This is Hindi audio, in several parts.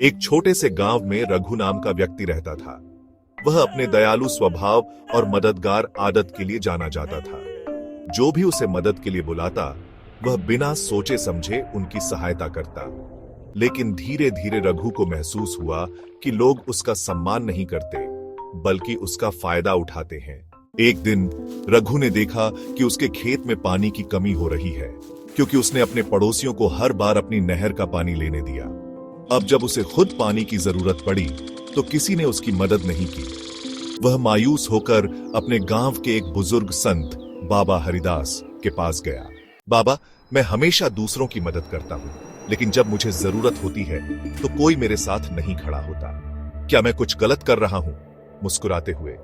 एक छोटे से गांव में रघु नाम का व्यक्ति रहता था। वह अपने दयालु स्वभाव और मददगार आदत के लिए जाना जाता था। जो भी उसे मदद के लिए बुलाता, वह बिना सोचे समझे उनकी सहायता करता। लेकिन धीरे धीरे रघु को महसूस हुआ कि लोग उसका सम्मान नहीं करते, बल्कि उसका फायदा उठाते हैं। एक दिन रघु ने देखा कि उसके खेत में पानी की कमी हो रही है, क्योंकि उसने अपने पड़ोसियों को हर बार अपनी नहर का पानी लेने दिया। अब जब उसे खुद पानी की जरूरत पड़ी तो किसी ने उसकी मदद नहीं की। वह मायूस होकर अपने गांव के एक बुजुर्ग संत बाबा हरिदास के पास गया। बाबा, मैं हमेशा दूसरों की मदद करता हूं, लेकिन जब मुझे जरूरत होती है तो कोई मेरे साथ नहीं खड़ा होता। क्या मैं कुछ गलत कर रहा हूं? मुस्कुराते हुए,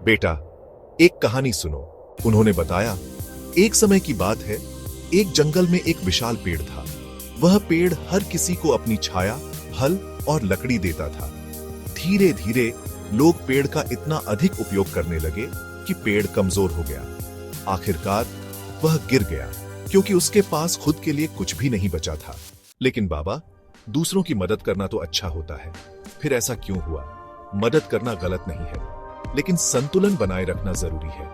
बेटा, एक कहानी सुनो, उन्होंने बताया। एक समय की बात है, एक जंगल में एक विशाल पेड़ था। वह पेड़ हर किसी को अपनी छाया, फल और लकड़ी देता था। धीरे धीरे लोग पेड़ का इतना अधिक उपयोग करने लगे कि पेड़ कमजोर हो गया। आखिरकार वह गिर गया, क्योंकि उसके पास खुद के लिए कुछ भी नहीं बचा था। लेकिन बाबा, दूसरों की मदद करना तो अच्छा होता है, फिर ऐसा क्यों हुआ? मदद करना गलत नहीं है, लेकिन संतुलन बनाए रखना जरूरी है।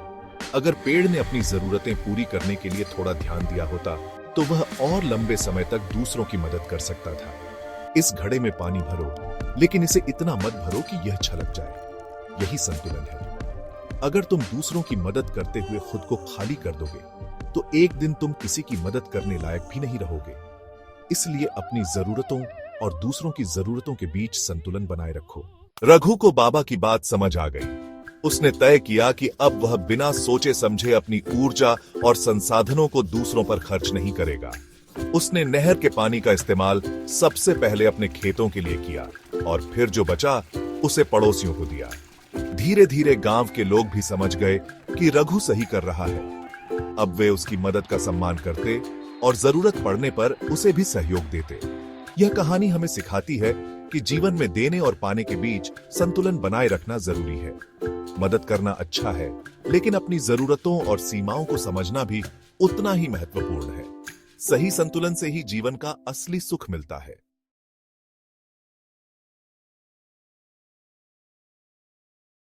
अगर पेड़ ने अपनी जरूरतें पूरी करने के लिए थोड़ा ध्यान दिया होता तो वह और लंबे समय तक दूसरों की मदद कर सकता था। इस घड़े में पानी भरो, लेकिन इसे इतना मत भरो कि यह छलक जाए। यही संतुलन है। अगर तुम दूसरों की मदद करते हुए खुद को खाली कर दोगे तो एक दिन तुम किसी की मदद करने लायक भी नहीं रहोगे। इसलिए अपनी जरूरतों और दूसरों की जरूरतों के बीच संतुलन बनाए रखो। रघु को बाबा की बात समझ आ गई। उसने तय किया कि अब वह बिना सोचे समझे अपनी ऊर्जा और संसाधनों को दूसरों पर खर्च नहीं करेगा। उसने नहर के पानी का इस्तेमाल सबसे पहले अपने खेतों के लिए किया और फिर जो बचा उसे पड़ोसियों को दिया। धीरे धीरे गांव के लोग भी समझ गए कि रघु सही कर रहा है। अब वे उसकी मदद का सम्मान करते और जरूरत पड़ने पर उसे भी सहयोग देते। यह कहानी हमें सिखाती है कि जीवन में देने और पाने के बीच संतुलन बनाए रखना जरूरी है। मदद करना अच्छा है, लेकिन अपनी जरूरतों और सीमाओं को समझना भी उतना ही महत्वपूर्ण है। सही संतुलन से ही जीवन का असली सुख मिलता है।